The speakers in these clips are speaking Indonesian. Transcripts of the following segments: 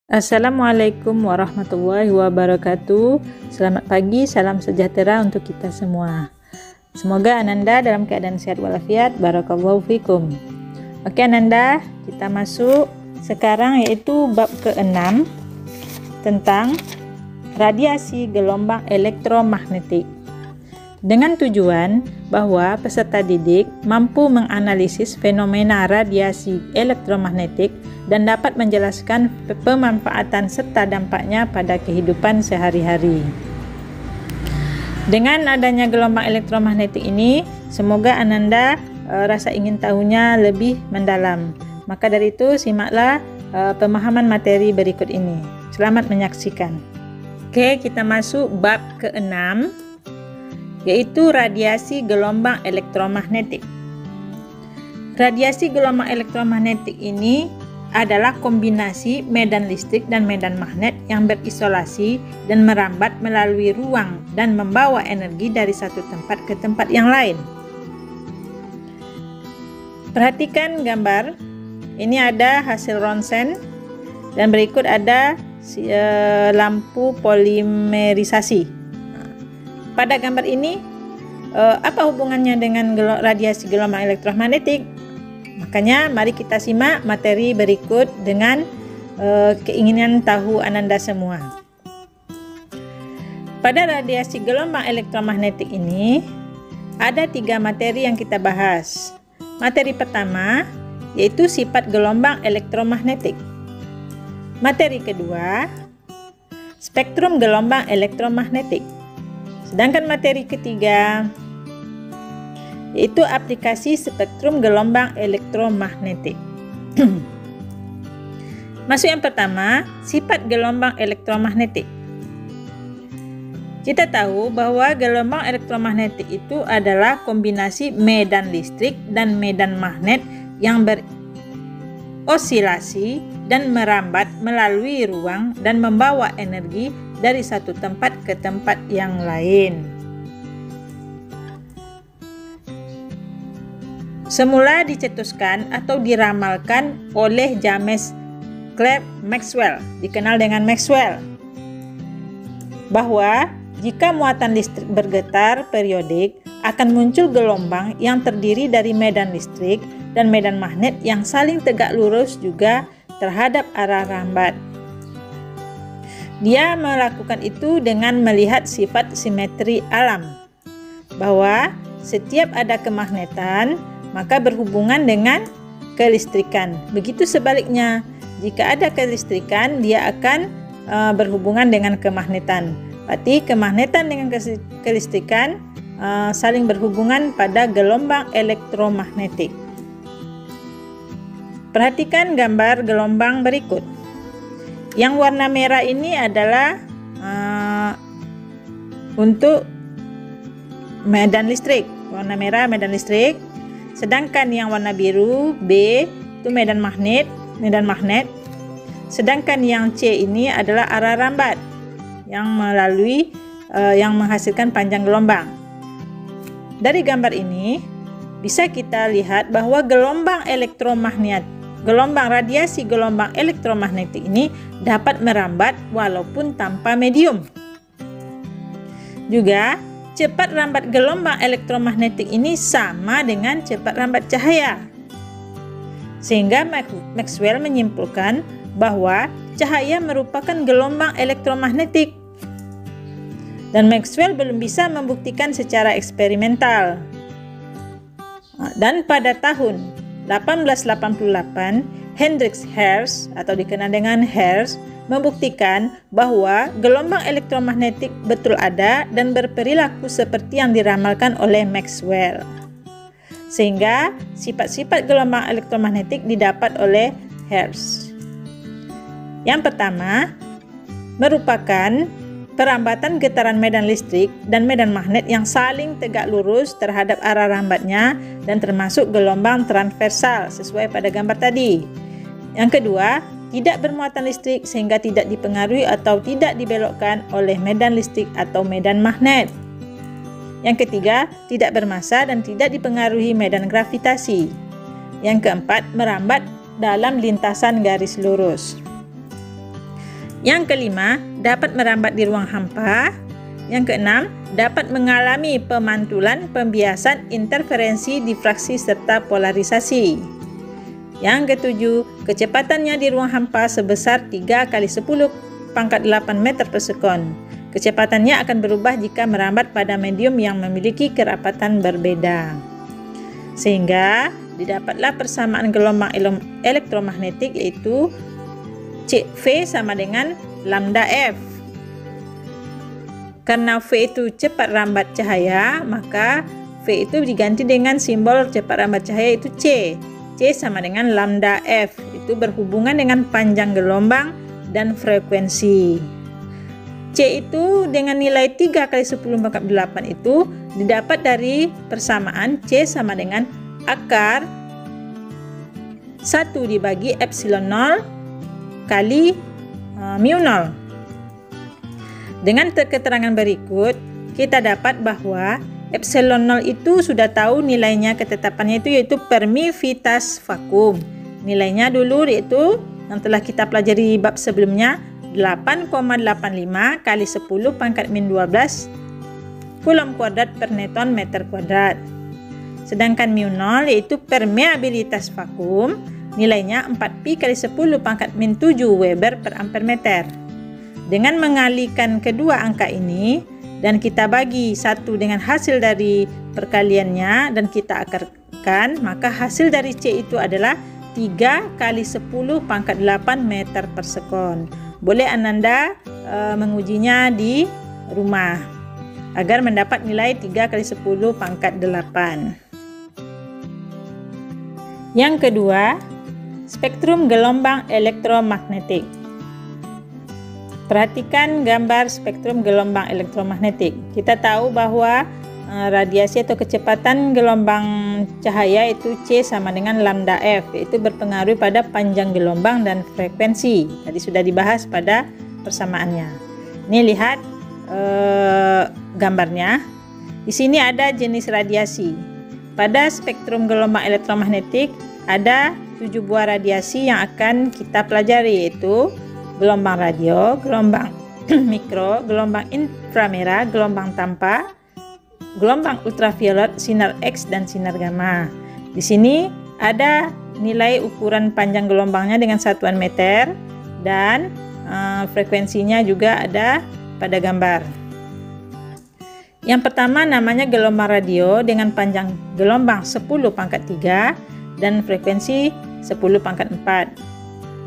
Assalamualaikum warahmatullahi wabarakatuh. Selamat pagi, salam sejahtera untuk kita semua. Semoga Ananda dalam keadaan sehat walafiat. Barakallahu fikum. Oke Ananda, kita masuk sekarang yaitu bab ke-6 tentang radiasi gelombang elektromagnetik. Dengan tujuan bahwa peserta didik mampu menganalisis fenomena radiasi elektromagnetik dan dapat menjelaskan pemanfaatan serta dampaknya pada kehidupan sehari-hari. Dengan adanya gelombang elektromagnetik ini, semoga Ananda rasa ingin tahunya lebih mendalam. Maka dari itu, simaklah pemahaman materi berikut ini. Selamat menyaksikan. Oke, kita masuk bab ke-6, yaitu radiasi gelombang elektromagnetik. Radiasi gelombang elektromagnetik ini adalah kombinasi medan listrik dan medan magnet yang berisolasi dan merambat melalui ruang dan membawa energi dari satu tempat ke tempat yang lain. Perhatikan gambar. Ini ada hasil ronsen dan berikut ada lampu polimerisasi. Pada gambar ini, apa hubungannya dengan radiasi gelombang elektromagnetik? Makanya mari kita simak materi berikut dengan keinginan tahu Ananda semua. Pada radiasi gelombang elektromagnetik ini, ada 3 materi yang kita bahas. Materi pertama, yaitu sifat gelombang elektromagnetik. Materi kedua, spektrum gelombang elektromagnetik. Sedangkan materi ketiga, yaitu aplikasi spektrum gelombang elektromagnetik. Masuk yang pertama, sifat gelombang elektromagnetik. Kita tahu bahwa gelombang elektromagnetik itu adalah kombinasi medan listrik dan medan magnet yang berosilasi dan merambat melalui ruang dan membawa energi dari satu tempat ke tempat yang lain. Semula dicetuskan atau diramalkan oleh James Clerk Maxwell, dikenal dengan Maxwell, bahwa jika muatan listrik bergetar periodik akan muncul gelombang yang terdiri dari medan listrik dan medan magnet yang saling tegak lurus juga terhadap arah rambat. Dia melakukan itu dengan melihat sifat simetri alam, bahwa setiap ada kemagnetan maka berhubungan dengan kelistrikan. Begitu sebaliknya, jika ada kelistrikan dia akan berhubungan dengan kemagnetan. Berarti kemagnetan dengan kelistrikan saling berhubungan pada gelombang elektromagnetik. Perhatikan gambar gelombang berikut. Yang warna merah ini adalah untuk medan listrik. Warna merah medan listrik. Sedangkan yang warna biru B itu medan magnet. Sedangkan yang C ini adalah arah rambat yang yang menghasilkan panjang gelombang. Dari gambar ini bisa kita lihat bahwa gelombang radiasi gelombang elektromagnetik ini dapat merambat walaupun tanpa medium. Juga cepat rambat gelombang elektromagnetik ini sama dengan cepat rambat cahaya. Sehingga Maxwell menyimpulkan bahwa cahaya merupakan gelombang elektromagnetik. Dan Maxwell belum bisa membuktikan secara eksperimental. Dan pada tahun 1888, Hendrik Hertz atau dikenal dengan Hertz membuktikan bahwa gelombang elektromagnetik betul ada dan berperilaku seperti yang diramalkan oleh Maxwell. Sehingga sifat-sifat gelombang elektromagnetik didapat oleh Hertz. Yang pertama, merupakan perambatan getaran medan listrik dan medan magnet yang saling tegak lurus terhadap arah rambatnya dan termasuk gelombang transversal sesuai pada gambar tadi. Yang kedua, tidak bermuatan listrik sehingga tidak dipengaruhi atau tidak dibelokkan oleh medan listrik atau medan magnet. Yang ketiga, tidak bermassa dan tidak dipengaruhi medan gravitasi. Yang keempat, merambat dalam lintasan garis lurus. Yang kelima, dapat merambat di ruang hampa. Yang keenam, dapat mengalami pemantulan, pembiasan, interferensi, difraksi, serta polarisasi. Yang ketujuh, kecepatannya di ruang hampa sebesar 3 kali 10 pangkat 8 meter per sekon. Kecepatannya akan berubah jika merambat pada medium yang memiliki kerapatan berbeda. Sehingga didapatlah persamaan gelombang elektromagnetik, yaitu V sama dengan lambda F. Karena V itu cepat rambat cahaya, maka V itu diganti dengan simbol cepat rambat cahaya, itu C. C sama dengan lambda F, itu berhubungan dengan panjang gelombang dan frekuensi. C itu dengan nilai 3 kali 10 pangkat 8 itu didapat dari persamaan C sama dengan akar 1 dibagi epsilon 0 kali mu 0. Dengan keterangan berikut, kita dapat bahwa epsilon 0 itu sudah tahu nilainya, ketetapannya itu yaitu permisivitas vakum. Nilainya dulu yaitu yang telah kita pelajari di bab sebelumnya, 8,85 kali 10 pangkat min 12 Coulomb kuadrat per Newton meter kuadrat. Sedangkan mu 0 yaitu permeabilitas vakum, nilainya 4pi kali 10 pangkat min 7 Weber per ampere meter. Dengan mengalikan kedua angka ini dan kita bagi satu dengan hasil dari perkaliannya dan kita akarkan, maka hasil dari C itu adalah 3 kali 10 pangkat 8 meter per sekon. Boleh Ananda mengujinya di rumah agar mendapat nilai 3 kali 10 pangkat 8. Yang kedua, spektrum gelombang elektromagnetik. Perhatikan gambar spektrum gelombang elektromagnetik. Kita tahu bahwa radiasi atau kecepatan gelombang cahaya itu C sama dengan lambda F, yaitu berpengaruh pada panjang gelombang dan frekuensi. Tadi sudah dibahas pada persamaannya. Ini lihat gambarnya. Di sini ada jenis radiasi. Pada spektrum gelombang elektromagnetik ada 7 buah radiasi yang akan kita pelajari, yaitu gelombang radio, gelombang mikro, gelombang inframerah, gelombang tampak, gelombang ultraviolet, sinar X, dan sinar gamma. Di sini ada nilai ukuran panjang gelombangnya dengan satuan meter dan frekuensinya juga ada pada gambar. Yang pertama namanya gelombang radio dengan panjang gelombang 10 pangkat 3 dan frekuensi 10 pangkat 4.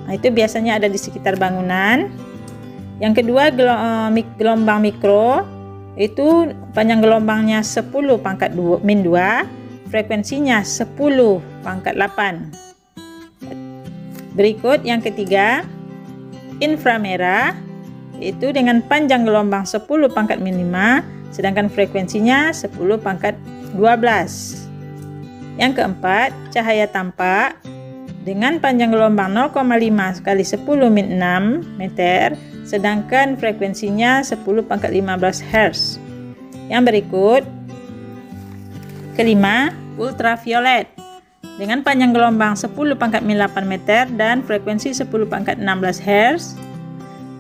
Nah, itu biasanya ada di sekitar bangunan. Yang kedua gelombang mikro, itu panjang gelombangnya 10 pangkat min 2, frekuensinya 10 pangkat 8. Berikut yang ketiga, inframerah, itu dengan panjang gelombang 10 pangkat min 5, sedangkan frekuensinya 10 pangkat 12. Yang keempat, cahaya tampak dengan panjang gelombang 0,5 kali 10 min 6 meter, sedangkan frekuensinya 10 pangkat 15 Hz. Yang berikut, kelima, ultraviolet dengan panjang gelombang 10 pangkat min 8 meter dan frekuensi 10 pangkat 16 Hz.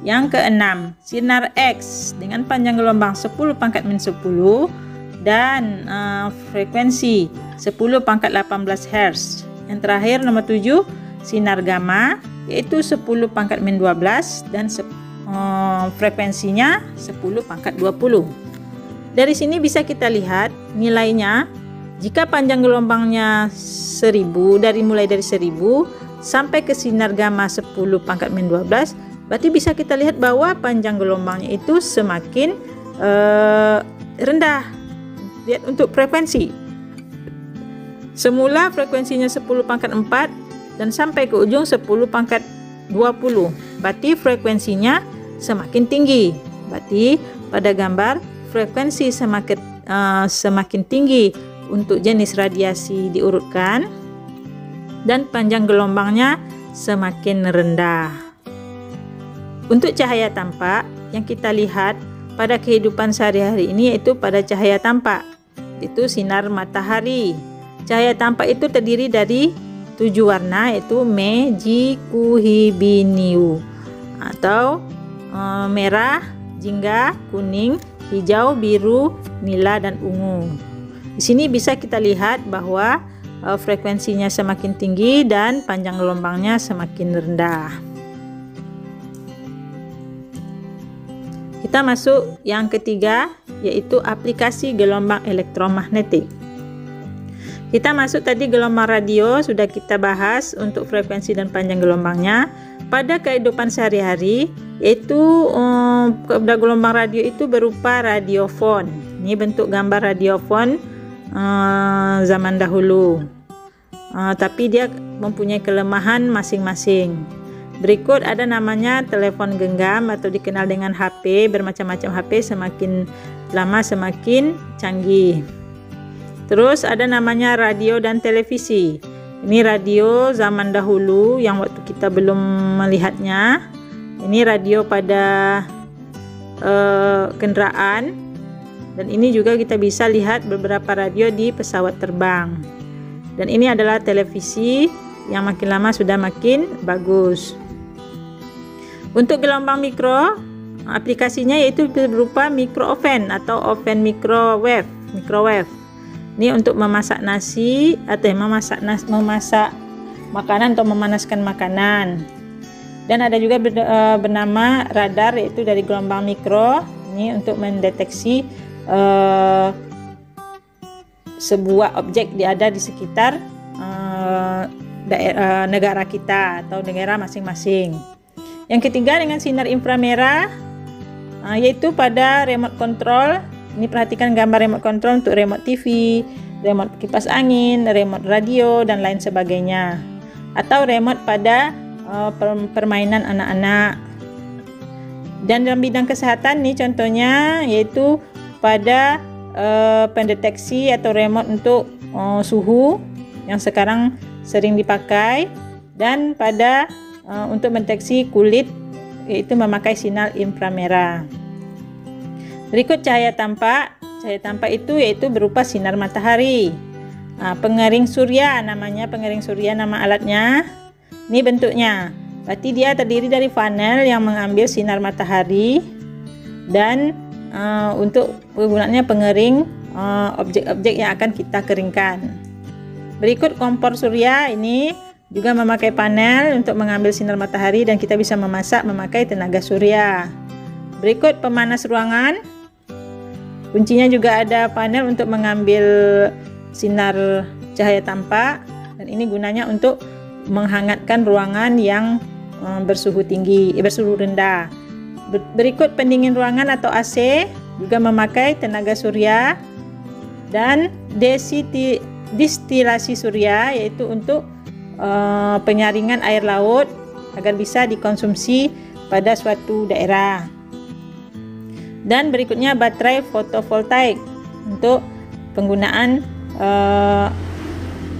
Yang keenam, sinar X dengan panjang gelombang 10 pangkat min 10 dan frekuensi 10 pangkat 18 Hz. Yang terakhir nomor 7, sinar gamma yaitu 10 pangkat min 12 dan frekuensinya 10 pangkat 20. Dari sini bisa kita lihat nilainya. Jika panjang gelombangnya 1000, mulai dari 1000 sampai ke sinar gamma 10 pangkat min 12, berarti bisa kita lihat bahwa panjang gelombangnya itu semakin rendah. Lihat untuk frekuensi. Semula frekuensinya 10 pangkat 4 dan sampai ke ujung 10 pangkat 20. Berarti frekuensinya semakin tinggi. Berarti pada gambar frekuensi semakin tinggi untuk jenis radiasi diurutkan dan panjang gelombangnya semakin rendah. Untuk cahaya tampak yang kita lihat pada kehidupan sehari-hari ini yaitu pada cahaya tampak, itu sinar matahari. Cahaya tampak itu terdiri dari 7 warna, yaitu me, ji, ku, hi, bi, niu, atau merah, jingga, kuning, hijau, biru, nila, dan ungu. Di sini bisa kita lihat bahwa frekuensinya semakin tinggi dan panjang gelombangnya semakin rendah. Kita masuk yang ketiga, yaitu aplikasi gelombang elektromagnetik. Kita masuk tadi gelombang radio, sudah kita bahas untuk frekuensi dan panjang gelombangnya. Pada kehidupan sehari-hari, yaitu gelombang radio itu berupa radiofon. Ini bentuk gambar radiofon zaman dahulu. Tapi dia mempunyai kelemahan masing-masing. Berikut ada namanya telepon genggam atau dikenal dengan HP. Bermacam-macam HP, semakin lama semakin canggih. Terus ada namanya radio dan televisi. Ini radio zaman dahulu yang waktu kita belum melihatnya. Ini radio pada kendaraan. Dan ini juga kita bisa lihat beberapa radio di pesawat terbang. Dan ini adalah televisi yang makin lama sudah makin bagus. Untuk gelombang mikro, aplikasinya yaitu berupa micro oven atau oven microwave. Ini untuk memasak nasi atau memasak makanan atau memanaskan makanan. Dan ada juga bernama radar, yaitu dari gelombang mikro. Ini untuk mendeteksi sebuah objek ada di sekitar negara kita atau negara masing-masing. Yang ketiga dengan sinar inframerah, yaitu pada remote control. Ini perhatikan gambar remote control untuk remote TV, remote kipas angin, remote radio, dan lain sebagainya. Atau remote pada permainan anak-anak. Dan dalam bidang kesehatan nih contohnya yaitu pada pendeteksi atau remote untuk suhu yang sekarang sering dipakai, dan pada untuk mendeteksi kulit yaitu memakai sinar inframerah. Berikut cahaya tampak. Cahaya tampak itu yaitu berupa sinar matahari. Pengering surya namanya, pengering surya nama alatnya. Ini bentuknya. Berarti dia terdiri dari panel yang mengambil sinar matahari dan untuk penggunaannya pengering objek-objek yang akan kita keringkan. Berikut kompor surya, ini juga memakai panel untuk mengambil sinar matahari dan kita bisa memasak memakai tenaga surya. Berikut pemanas ruangan. Kuncinya juga ada panel untuk mengambil sinar cahaya tampak, dan ini gunanya untuk menghangatkan ruangan yang bersuhu rendah. Berikut pendingin ruangan atau AC juga memakai tenaga surya, dan destilasi surya yaitu untuk penyaringan air laut agar bisa dikonsumsi pada suatu daerah. Dan berikutnya baterai fotovoltaik untuk penggunaan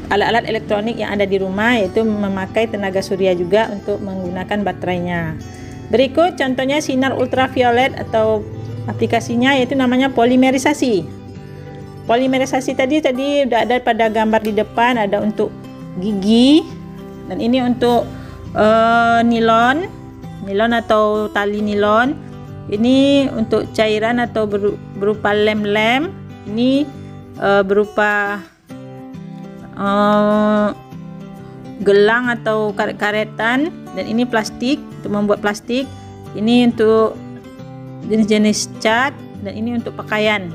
alat-alat elektronik yang ada di rumah, yaitu memakai tenaga surya juga untuk menggunakan baterainya. Berikut contohnya sinar ultraviolet atau aplikasinya yaitu namanya polimerisasi. Polimerisasi tadi sudah ada pada gambar di depan, ada untuk gigi, dan ini untuk nilon atau tali nilon. Ini untuk cairan atau berupa lem-lem. Ini berupa gelang atau karet-karetan, dan ini plastik untuk membuat plastik. Ini untuk jenis-jenis cat, dan ini untuk pakaian.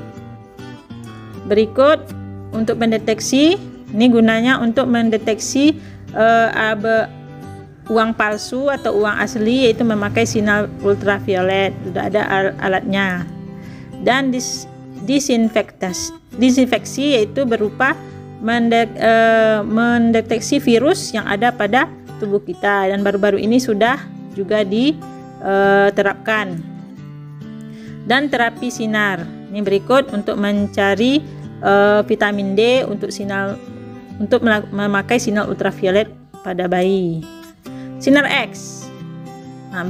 Berikut untuk mendeteksi, ini gunanya untuk mendeteksi uang palsu atau uang asli, yaitu memakai sinar ultraviolet. Sudah ada alatnya. Dan disinfeksi yaitu berupa mendeteksi virus yang ada pada tubuh kita, dan baru-baru ini sudah juga diterapkan. Dan terapi sinar, ini berikut untuk mencari vitamin D untuk memakai sinar ultraviolet pada bayi. Sinar X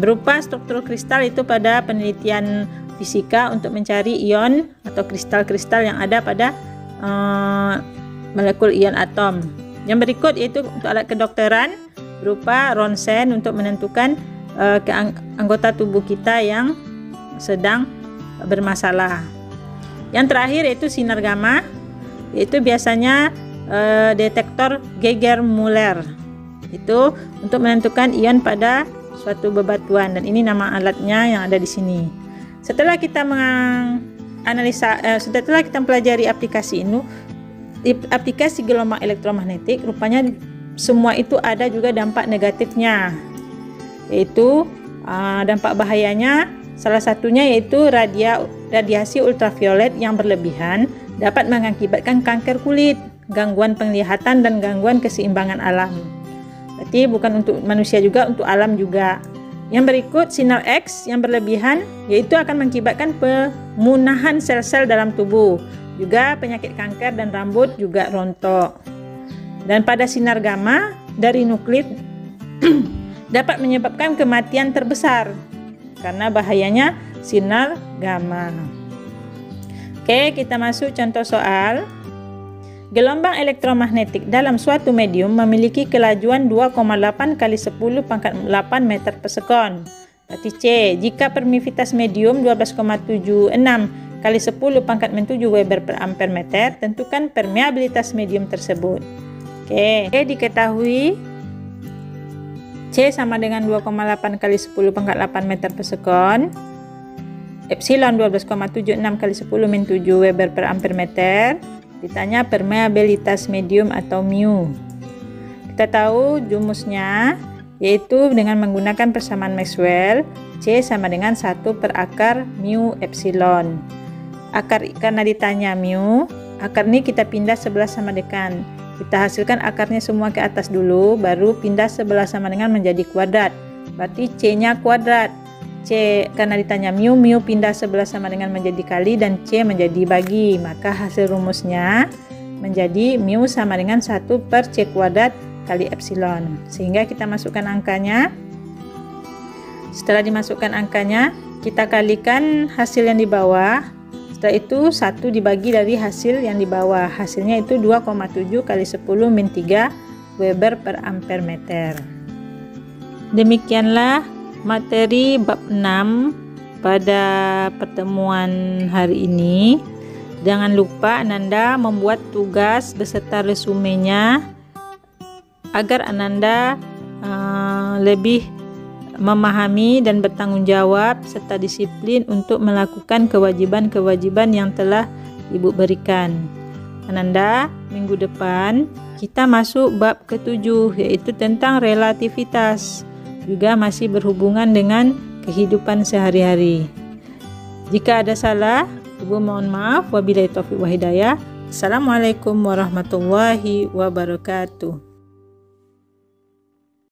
berupa struktur kristal, itu pada penelitian fisika untuk mencari ion atau kristal-kristal yang ada pada molekul ion atom. Yang berikut yaitu untuk alat kedokteran berupa ronsen untuk menentukan anggota tubuh kita yang sedang bermasalah. Yang terakhir yaitu sinar gamma, yaitu biasanya detektor Geiger-Müller. Itu untuk menentukan ion pada suatu bebatuan, dan ini nama alatnya yang ada di sini. Setelah kita setelah kita mempelajari aplikasi ini, aplikasi gelombang elektromagnetik, rupanya semua itu ada juga dampak negatifnya, yaitu dampak bahayanya salah satunya yaitu radiasi ultraviolet yang berlebihan dapat mengakibatkan kanker kulit, gangguan penglihatan, dan gangguan keseimbangan alam. Berarti bukan untuk manusia juga, untuk alam juga. Yang berikut, sinar X yang berlebihan yaitu akan mengakibatkan pemunahan sel-sel dalam tubuh, juga penyakit kanker dan rambut juga rontok. Dan pada sinar gamma dari nuklir dapat menyebabkan kematian terbesar karena bahayanya sinar gamma. Oke, kita masuk contoh soal. Gelombang elektromagnetik dalam suatu medium memiliki kelajuan 2,8 kali 10 pangkat 8 meter per sekon. Berarti C, jika permisivitas medium 12,76 kali 10 pangkat 7 Weber per ampere meter, tentukan permeabilitas medium tersebut. Oke, diketahui C sama dengan 2,8 kali 10 pangkat 8 meter per sekon. Epsilon 12,76 kali 10 min 7 Weber per ampere meter. Ditanya permeabilitas medium atau mu. Kita tahu rumusnya yaitu dengan menggunakan persamaan Maxwell, C sama dengan 1 per akar mu epsilon. Karena ditanya mu, akar ini kita pindah sebelah sama dengan. Kita hasilkan akarnya semua ke atas dulu, baru pindah sebelah sama dengan menjadi kuadrat. Berarti C-nya kuadrat. C karena ditanya mu pindah sebelah sama dengan menjadi kali, dan C menjadi bagi. Maka hasil rumusnya menjadi mu sama dengan 1 per C kuadrat kali epsilon. Sehingga kita masukkan angkanya. Setelah dimasukkan angkanya, kita kalikan hasil yang di bawah. Setelah itu 1 dibagi dari hasil yang di bawah. Hasilnya itu 2,7 kali 10 min 3 Weber per ampere meter. Demikianlah materi bab 6 pada pertemuan hari ini. Jangan lupa Ananda membuat tugas beserta resumenya agar Ananda lebih memahami dan bertanggung jawab serta disiplin untuk melakukan kewajiban-kewajiban yang telah Ibu berikan. Ananda, minggu depan kita masuk bab ke-7 yaitu tentang relativitas. Juga masih berhubungan dengan kehidupan sehari-hari. Jika ada salah, Ibu mohon maaf. Wabillahi taufiq wa hidayah. Assalamualaikum warahmatullahi wabarakatuh.